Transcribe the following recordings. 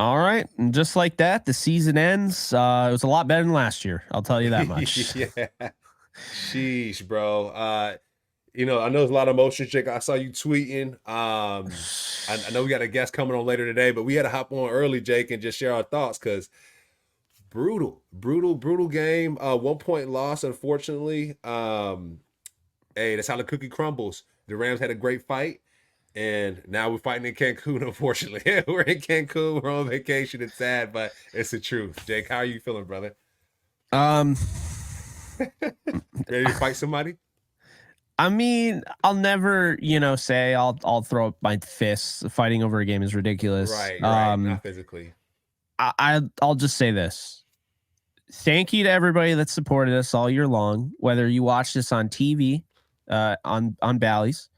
All right. And just like that, the season ends. It was a lot better than last year. I'll tell you that much. Yeah. Sheesh, bro. I know there's a lot of emotions, Jake. I saw you tweeting. I know we got a guest coming on later today, but we had to hop on early, Jake, and just share our thoughts because brutal game. 1 point loss, unfortunately. Hey, that's how the cookie crumbles. The Rams had a great fight, and now we're fighting in Cancun, unfortunately. We're in Cancun, we're on vacation. It's sad, but it's the truth. Jake, how are you feeling, brother? Um, Ready to fight somebody? I mean, I'll never, say I'll throw up my fists. Fighting over a game is ridiculous. Right. Not physically. I'll just say this. Thank you to everybody that supported us all year long, whether you watched us on TV, on Bally's,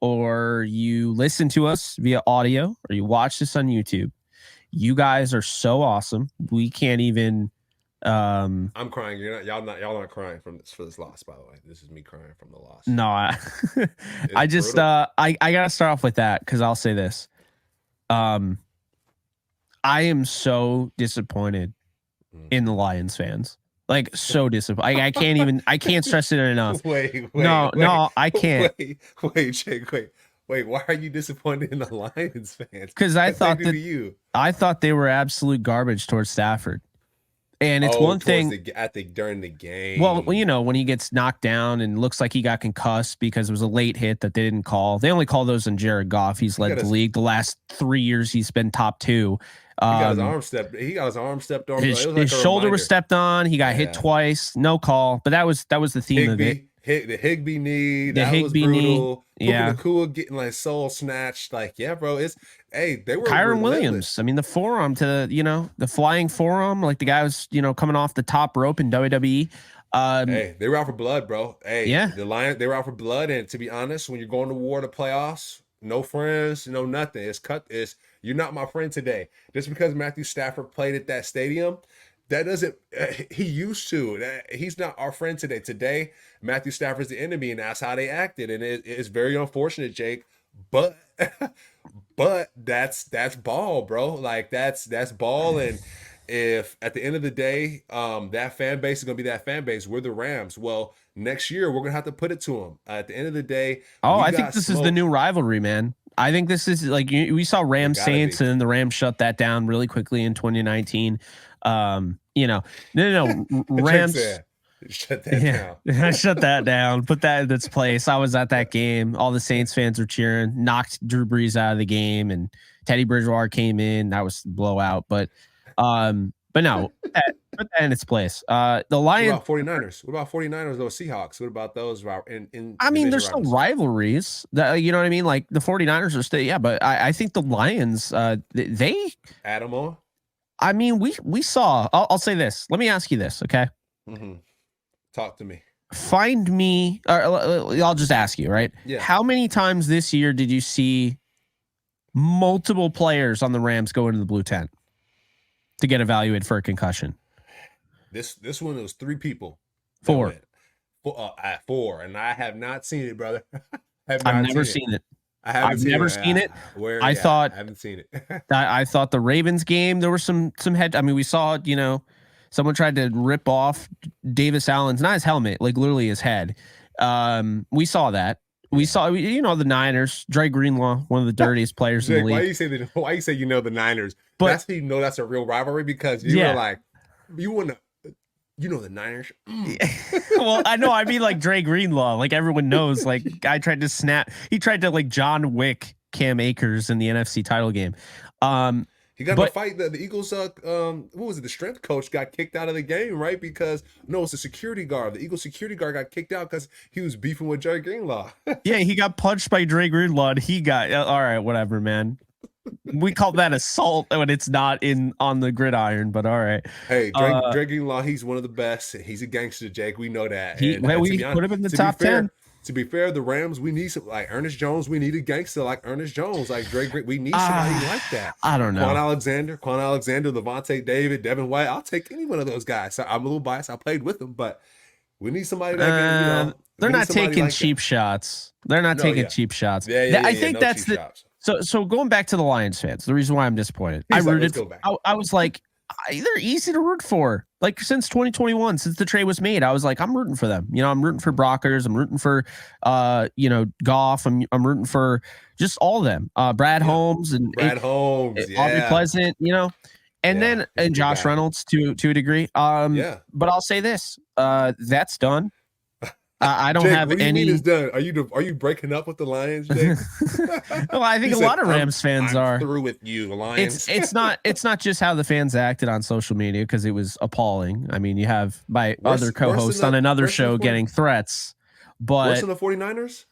or you listen to us via audio, or you watch this on YouTube. You guys are so awesome. We can't even. I'm crying. Y'all not crying for this loss. By the way, this is me crying from the loss. No, I just I gotta start off with that because I'll say this. I am so disappointed in the Lions fans. Like so disappointed. I can't stress it enough. Wait. No, I can't. Wait, Jake, wait. Why are you disappointed in the Lions fans? Because I thought they were absolute garbage towards Stafford. And it's one thing during the game. Well, when he gets knocked down and looks like he got concussed because it was a late hit that they didn't call. They only call those on Jared Goff. He's led the league the last 3 years. He's been top 2. He got his arm stepped on. His shoulder was stepped on. He got hit twice. No call. But that was the theme of it. The Higbee knee. The Higbee was brutal. Knee. Yeah. Nakua getting like soul snatched. Like, yeah, bro. They were Kyron Williams. I mean, the forearm to the flying forearm, like the guy was, coming off the top rope in WWE. They were out for blood, bro. Hey, yeah. The Lions, they were out for blood. And to be honest, when you're going to war to playoffs, no friends, no nothing. You're not my friend today. Just because Matthew Stafford played at that stadium, that doesn't. He used to. He's not our friend today. Today, Matthew Stafford's the enemy, and that's how they acted. And it's very unfortunate, Jake. But that's ball, bro. Like that's ball. And if at the end of the day, that fan base is gonna be that fan base. We're the Rams. Well, next year we're gonna have to put it to them. At the end of the day, I think this is the new rivalry, man. I think this is like we saw Rams Saints, and then the Rams shut that down really quickly in 2019. No, Rams. Shut that down. Shut that down. Put that in its place. I was at that game. All the Saints fans were cheering. Knocked Drew Brees out of the game, and Teddy Bridgewater came in. That was a blowout. But no, put that in its place. The Lions. What about 49ers? What about 49ers? Those Seahawks. What about those? I mean, there's still rivalries. You know what I mean? Like the 49ers are still, yeah. But I think the Lions, they add them on. I mean, we saw. I'll say this. Let me ask you this, okay? Mm-hmm. Talk to me. Find me, or I'll just ask you, right? Yeah. How many times this year did you see multiple players on the Rams go into the blue tent to get evaluated for a concussion? This one was 3 people. 4. 4, and I have not seen it, brother. I've never seen it. I've never seen it. I haven't seen it. I thought the Ravens game, there were some head. I mean, we saw, someone tried to rip off Davis Allen's, not his helmet, like literally his head. We saw that. We saw, the Niners, Dre Greenlaw, one of the dirtiest players in the league. Why you say the Niners? But that's how you know that's a real rivalry, because you were like, you want to. The Niners. Well, I know. I mean, like Dre Greenlaw, like everyone knows. Like, guy tried to snap. He tried to like John Wick Cam Akers in the NFC title game. He got to fight the Eagles. What was it? The strength coach got kicked out of the game, right? Because it's a security guard. The Eagles security guard got kicked out because he was beefing with Dre Greenlaw. Yeah, he got punched by Dre Greenlaw. And he got all right. Whatever, man. We call that assault when it's not on the gridiron, but all right. Hey, Dre Greenlaw, he's one of the best. He's a gangster, Jake. We know that. We put him in the top 10. To be fair, the Rams, we need some like Ernest Jones. We need a gangster like Ernest Jones, like Dre. We need somebody like that. I don't know. Quan Alexander, Levante David, Devin White. I'll take any one of those guys. So I'm a little biased. I played with them, but we need somebody that can, they're not taking cheap shots. They're not taking cheap shots. Yeah, I think that's So going back to the Lions fans, the reason why I'm disappointed, I He's like, let's rooted. go back. I was like, they're easy to root for. Like since 2021, since the trade was made, I was like, I'm rooting for them. I'm rooting for Brockers. I'm rooting for, Goff. I'm rooting for just all of them. Brad Holmes and Brad Holmes, Aubrey yeah. Pleasant. And Yeah, then he's a and good Josh guy. Reynolds to a degree. Yeah. But I'll say this: that's done. I don't Jake, have what do you mean it's any. done? Are you breaking up with the Lions, Jake? Well, I think He a said, lot of Rams fans I'm are. through with you, Lions. It's not just how the fans acted on social media because it was appalling. I mean, you have my other Worse co-host than on another worse than the show 40, getting threats, worse but than the 49ers?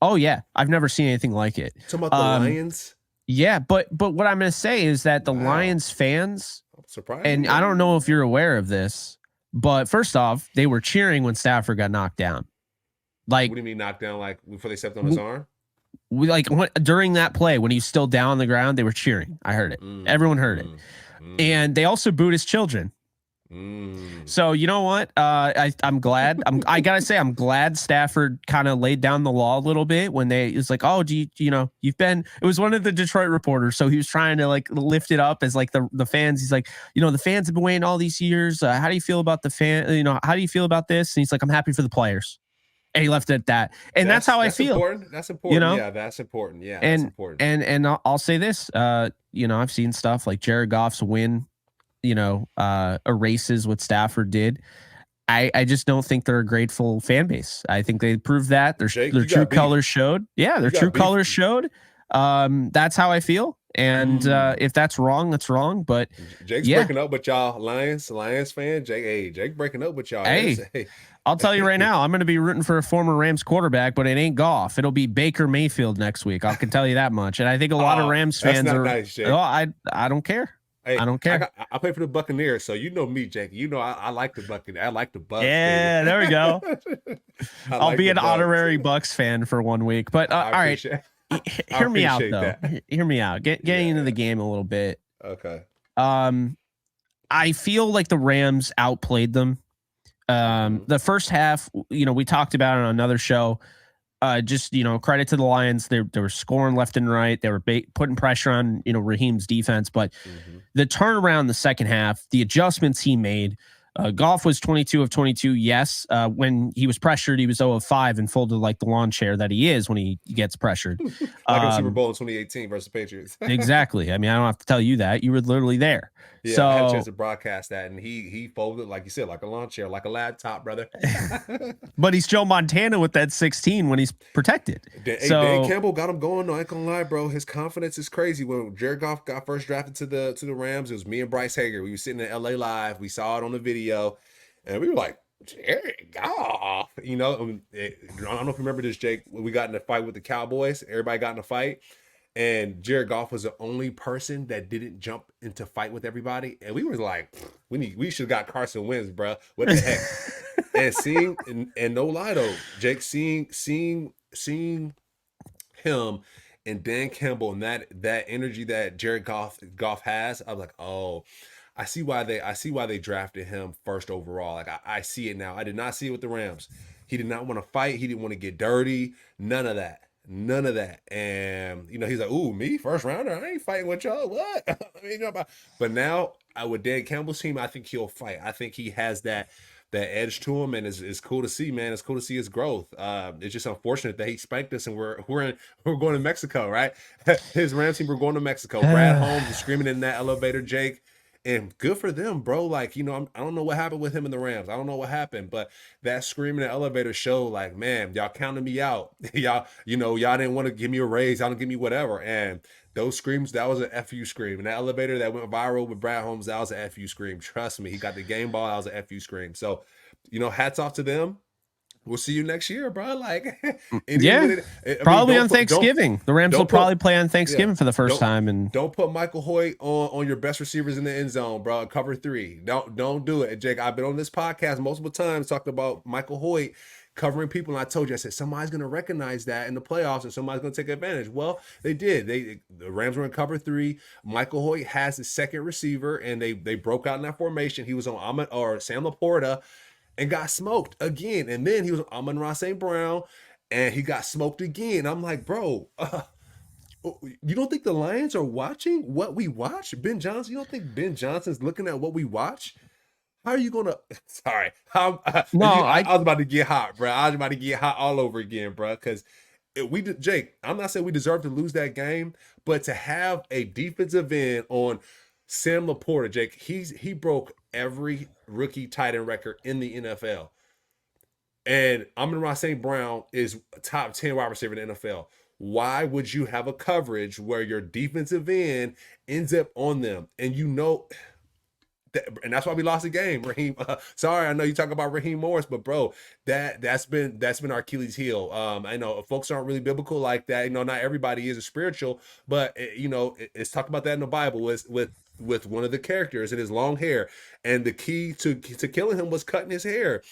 oh yeah, I've never seen anything like it. Talking about the Lions? Yeah, but what I'm going to say is that the Wow. Lions fans, I'm surprised. and I don't know if you're aware of this, but first off, they were cheering when Stafford got knocked down. Like, what do you mean knocked down? Like before they stepped on his arm? During that play when he's still down on the ground, they were cheering. I heard it. Everyone heard it. And they also booed his children. So you know what? I'm glad. I gotta say, I'm glad Stafford kind of laid down the law a little bit when it's like, oh, you've been. It was one of the Detroit reporters, so he was trying to like lift it up as like the fans. He's like, the fans have been waiting all these years. How do you feel about the fan? How do you feel about this? And he's like, I'm happy for the players. And he left it at that. And that's how I feel. Important. That's important. Yeah, that's important. Yeah, that's important. And I'll say this. I've seen stuff like Jared Goff's win. Erases what Stafford did. I just don't think they're a grateful fan base. I think they proved that their true colors showed. Yeah, their true colors showed. That's how I feel. And if that's wrong, that's wrong. But Jake's breaking up with y'all, Lions fan. Jake breaking up with y'all. Hey, I'll tell you right now, I'm going to be rooting for a former Rams quarterback, but it ain't Goff. It'll be Baker Mayfield next week. I can tell you that much. And I think a lot of Rams fans are. Nice, Jake. Oh, I don't care. Hey, I don't care. I play for the Buccaneers, so you know me, Jake. I like the Buccaneers. I like the Bucs. Yeah, baby. There we go. I'll be an honorary Bucs fan for 1 week. But all right, hear me out though. Hear me out. Getting into the game a little bit. Okay. I feel like the Rams outplayed them. The first half, we talked about it on another show. Just credit to the Lions. They were scoring left and right. They were putting pressure on Raheem's defense, but the turnaround the second half, the adjustments he made. Goff was 22 of 22. Yes, when he was pressured, he was 0 of 5 and folded like the lawn chair that he is when he gets pressured. Like in Super Bowl in 2018 versus the Patriots. Exactly. I mean, I don't have to tell you that. You were literally there. Yeah, so, I had a chance to broadcast that, and he folded, like you said, like a lawn chair, like a laptop, brother. But he's Joe Montana with that 16 when he's protected. Dan Campbell got him going. No, I ain't gonna lie, bro. His confidence is crazy. When Jared Goff got first drafted to the Rams, it was me and Bryce Hager. We were sitting in LA Live. We saw it on the video, and we were like, Jared Goff. I don't know if you remember this, Jake. When we got in a fight with the Cowboys, everybody got in a fight. And Jared Goff was the only person that didn't jump into fight with everybody. And we were like, we should have got Carson Wentz, bro. What the heck? and no lie though, Jake, seeing him and Dan Campbell and that energy that Jared Goff has, I was like, oh, I see why they drafted him first overall. Like I see it now. I did not see it with the Rams. He did not want to fight. He didn't want to get dirty. None of that. And he's like, ooh, me first rounder, I ain't fighting with y'all. What? But now with Dan Campbell's team, I think he'll fight. I think he has that edge to him, and it's cool to see, man. It's cool to see his growth. It's just unfortunate that he spanked us, and we're going to Mexico, right? His Rams team, we're going to Mexico. Brad Holmes is screaming in that elevator, Jake. And good for them, bro. Like, I don't know what happened with him and the Rams. I don't know what happened, but that screaming in the elevator show, like, man, y'all counted me out. y'all didn't want to give me a raise. Y'all didn't give me whatever. And those screams, that was an FU scream. And that elevator that went viral with Brad Holmes, that was an FU scream. Trust me, he got the game ball. That was an FU scream. So, hats off to them. We'll see you next year, bro. Like, probably on Thanksgiving. The Rams will probably play on Thanksgiving for the first time. And don't put Michael Hoyt on your best receivers in the end zone, bro. Cover 3. Don't do it, Jake. I've been on this podcast multiple times talking about Michael Hoyt covering people, and I told you, I said somebody's going to recognize that in the playoffs, and somebody's going to take advantage. Well, they did. The Rams were in cover 3. Michael Hoyt has the second receiver, and they broke out in that formation. He was on Sam Laporta. And got smoked again. And then he was on Amon-Ra St. Brown, and he got smoked again. I'm like, bro, You don't think the Lions are watching what we watch? Ben Johnson, you don't think Ben Johnson's looking at what we watch? How are you gonna? Sorry, No, I was about to get hot, bro. I was about to get hot all over again, bro. Because Jake, I'm not saying we deserve to lose that game, but to have a defensive end on Sam Laporta, Jake, he broke every rookie tight end record in the NFL. And Amon-Ra St. Brown is a top 10 wide receiver in the NFL. Why would you have a coverage where your defensive end ends up on them? And and that's why we lost the game, Raheem. Sorry, I know you talk about Raheem Morris, but bro, that's been our Achilles heel. I know folks aren't really biblical like that. Not everybody is a spiritual, but it's talked about that in the Bible with one of the characters and his long hair, and the key to killing him was cutting his hair.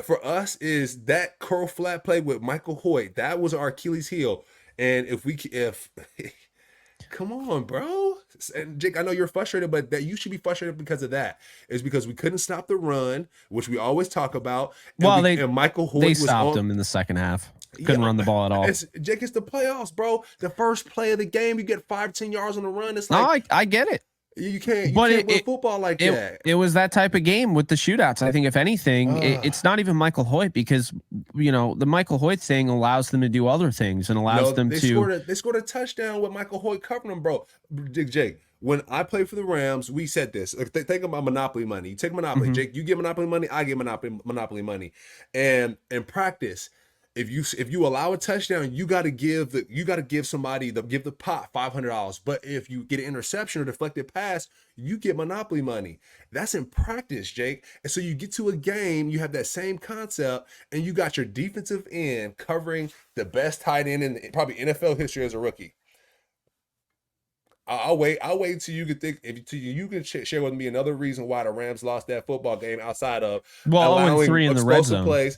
For us, is that curl flat play with Michael Hoyt. That was our Achilles heel. And if come on, bro. And Jake, I know you're frustrated, but that you should be frustrated because of that. It's because we couldn't stop the run, which we always talk about. And and Michael Hoyt stopped him in the second half. Couldn't run the ball at all. Jake, it's the playoffs, bro. The first play of the game, you get 5-10 yards on the run. It's like, no, I get it. You can't win football like that. It was that type of game with the shootouts. I think if anything, it's not even Michael Hoyt, because the Michael Hoyt thing allows them to do other things and allows them to. They scored a touchdown with Michael Hoyt covering them, bro. Jake, when I played for the Rams, we said this. Think about Monopoly money. You take Monopoly, Mm-hmm. Jake. You get Monopoly money, I get Monopoly money. And in practice, if you allow a touchdown, you got to give somebody the pot $500. But if you get an interception or deflected pass, you get Monopoly money. That's in practice, Jake. And so you get to a game, you have that same concept, and you got your defensive end covering the best tight end in probably NFL history as a rookie. I'll wait till you can you can share with me another reason why the Rams lost that football game outside of allowing 3 in the red zone plays,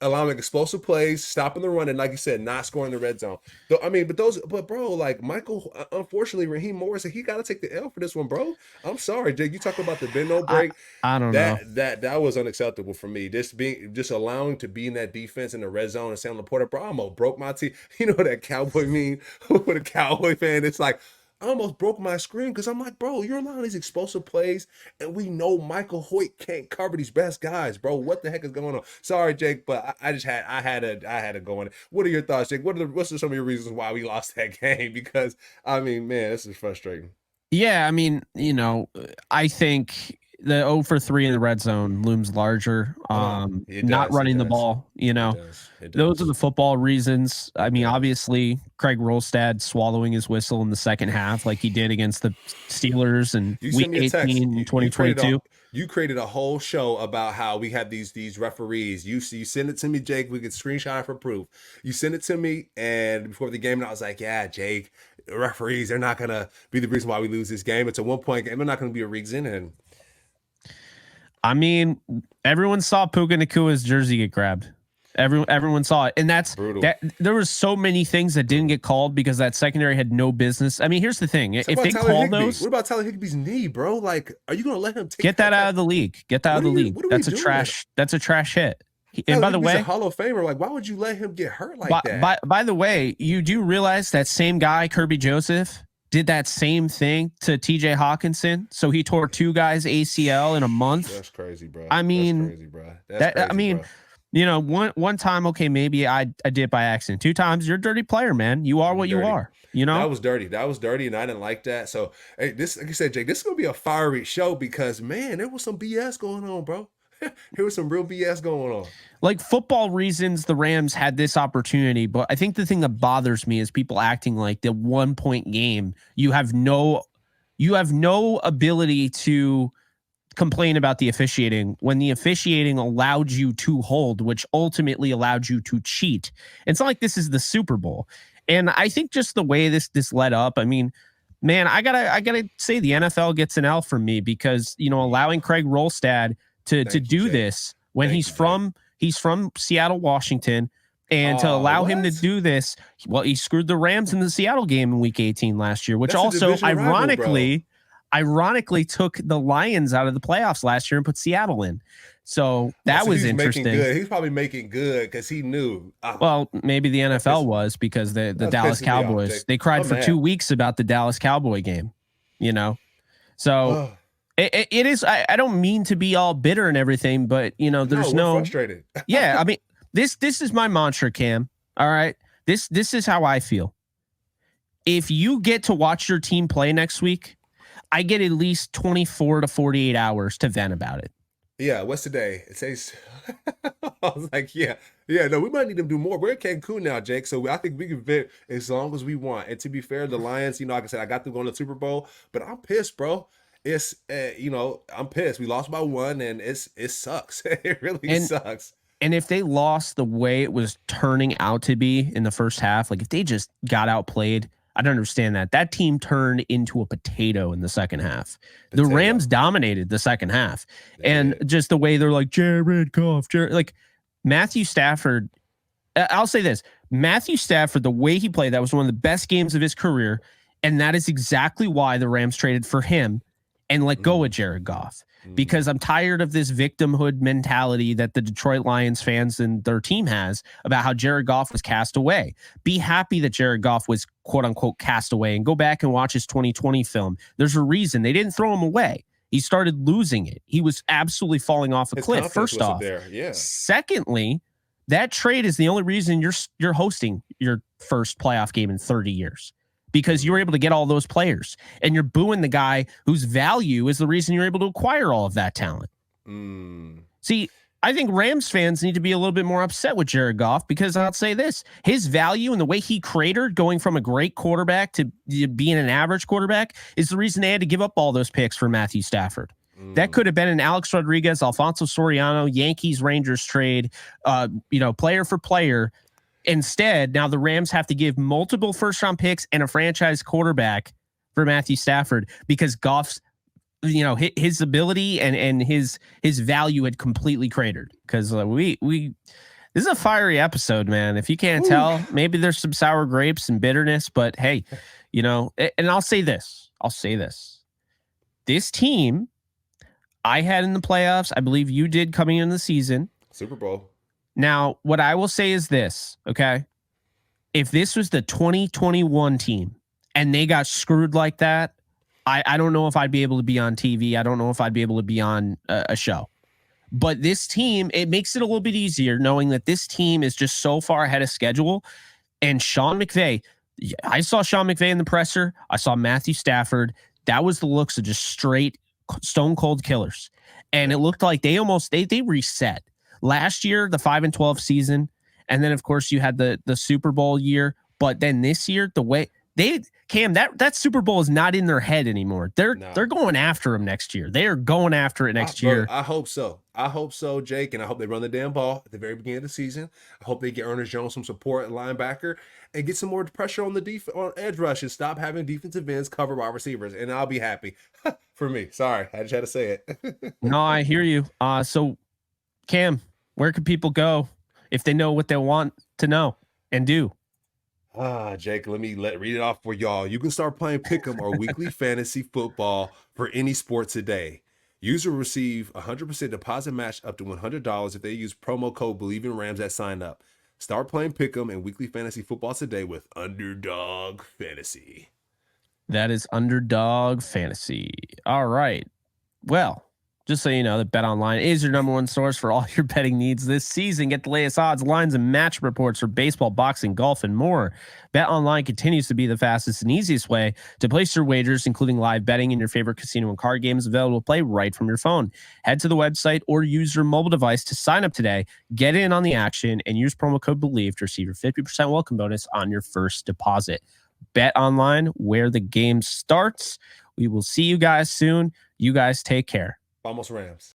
allowing explosive plays, stopping the run, and like you said, not scoring the red zone. But bro, like Michael, unfortunately, Raheem Morris, he got to take the L for this one, bro. I'm sorry, Jake. You talk about the bend no break. I don't know. That was unacceptable for me. Just allowing to be in that defense in the red zone and Sam Laporta, bro, I almost broke my teeth. You know what that cowboy mean with a cowboy fan? It's like, I almost broke my screen because I'm like, bro, you're allowing these explosive plays, and we know Michael Hoyt can't cover these best guys, bro. What the heck is going on? Sorry, Jake, but I had to go in. What are your thoughts, Jake? What's some of your reasons why we lost that game? Because man, this is frustrating. Yeah, I think the 0 for 3 in the red zone looms larger. Not running the ball, It does. Those are the football reasons. Obviously, Craig Rolstad swallowing his whistle in the second half like he did against the Steelers in Week 18 in 2022. You created a whole show about how we have these referees. You send it to me, Jake. We could screenshot it for proof. You send it to me, and before the game, and I was like, yeah, Jake, referees, they're not going to be the reason why we lose this game. It's a 1-point game. They're not going to be a reason. And everyone saw Puka Nakua's jersey get grabbed. Everyone saw it, and that's brutal. There was so many things that didn't get called because that secondary had no business. Here's the thing: if they call those, what about Tyler Higbee's knee, bro? Like, are you going to let him get that out of the league? Get that out of the league. That's a trash hit. And by the way, he's a Hall of Famer. Like, why would you let him get hurt like that? By the way, you do realize that same guy, Kirby Joseph, did that same thing to TJ Hawkinson. So he tore 2 guys ACL in a month. That's crazy, bro. That's crazy, bro. One time, okay, maybe I did it by accident. 2 times, you're a dirty player, man. You are what you are. That was dirty, and I didn't like that. So, hey, this, like you said, Jake, this is gonna be a fiery show because, man, there was some BS going on, bro. There was some real BS going on. Like football reasons, the Rams had this opportunity, but I think the thing that bothers me is people acting like the 1-point game. You have no ability to complain about the officiating when the officiating allowed you to hold, which ultimately allowed you to cheat. It's not like this is the Super Bowl. And I think just the way this led up, man, I gotta say the NFL gets an L from me because, allowing Craig Rolstad to do this when he's from Seattle, Washington, and to allow him to do this, well, he screwed the Rams in the Seattle game in Week 18 last year, which also, ironically, ironically took the Lions out of the playoffs last year and put Seattle in. So that was interesting. He's probably making good because he knew. Well, maybe the NFL was because the Dallas Cowboys, they cried for 2 weeks about the Dallas Cowboy game, you know? So it is, I don't mean to be all bitter and everything, but you know, there's we're frustrated. Yeah. I mean, this is my mantra, Cam. All right. This is how I feel. If you get to watch your team play next week, I get at least 24 to 48 hours to vent about it. Yeah, what's today? It says, I was like, no, we might need to do more. We're in Cancun now, Jake, so I think we can vent as long as we want. And to be fair, the Lions, like I said, I got them going to the Super Bowl, but I'm pissed, bro. It's, I'm pissed. We lost by 1, and it sucks. It really sucks. And if they lost the way it was turning out to be in the first half, like if they just got outplayed, I don't understand that. That team turned into a potato in the second half. The Rams dominated the second half. Just the way they're like, Jared Goff, like Matthew Stafford. I'll say this. Matthew Stafford, the way he played, that was one of the best games of his career. And that is exactly why the Rams traded for him and let go of Jared Goff. Because I'm tired of this victimhood mentality that the Detroit Lions fans and their team has about how Jared Goff was cast away. Be happy that Jared Goff was quote unquote cast away and go back and watch his 2020 film. There's a reason they didn't throw him away. He started losing it. He was absolutely falling off a cliff. First off, secondly, that trade is the only reason you're hosting your first playoff game in 30 years. Because you were able to get all those players, and you're booing the guy whose value is the reason you're able to acquire all of that talent. See, I think Rams fans need to be a little bit more upset with Jared Goff because I'll say this, his value and the way he cratered going from a great quarterback to being an average quarterback is the reason they had to give up all those picks for Matthew Stafford. That could have been an Alex Rodriguez, Alfonso Soriano, Yankees, Rangers trade, player for player. Instead, now the Rams have to give multiple first-round picks and a franchise quarterback for Matthew Stafford because Goff's, his ability and his value had completely cratered. Because this is a fiery episode, man. If you can't tell, maybe there's some sour grapes and bitterness. But hey, and I'll say this. This team I had in the playoffs, I believe you did coming into the season. Super Bowl. Now, what I will say is this, okay? If this was the 2021 team and they got screwed like that, I don't know if I'd be able to be on TV. I don't know if I'd be able to be on a show. But this team, it makes it a little bit easier knowing that this team is just so far ahead of schedule. And Sean McVay, I saw Sean McVay in the presser. I saw Matthew Stafford. That was the looks of just straight stone cold killers. And it looked like they reset. Last year, the 5-12 season, and then of course you had the Super Bowl year. But then this year, the way that Super Bowl is not in their head anymore. They're going after him next year. They are going after it next year. I hope so. I hope so, Jake, and I hope they run the damn ball at the very beginning of the season. I hope they get Ernest Jones some support at linebacker and get some more pressure on on edge rushes. Stop having defensive ends cover wide receivers, and I'll be happy. For me, sorry, I just had to say it. No, I hear you. So. Cam, where can people go if they know what they want to know and do? Jake, let me read it off for y'all. You can start playing Pick'em or weekly fantasy football for any sport today. User will receive 100% deposit match up to $100 if they use promo code BLEAV at sign up. Start playing Pick'em and weekly fantasy football today with Underdog Fantasy. That is Underdog Fantasy. All right. Well, just so you know, that BetOnline is your number one source for all your betting needs this season. Get the latest odds, lines, and match reports for baseball, boxing, golf, and more. BetOnline continues to be the fastest and easiest way to place your wagers, including live betting and your favorite casino and card games available to play right from your phone. Head to the website or use your mobile device to sign up today, get in on the action, and use promo code BLEAV to receive your 50% welcome bonus on your first deposit. BetOnline, where the game starts. We will see you guys soon. You guys take care. Almost Rams.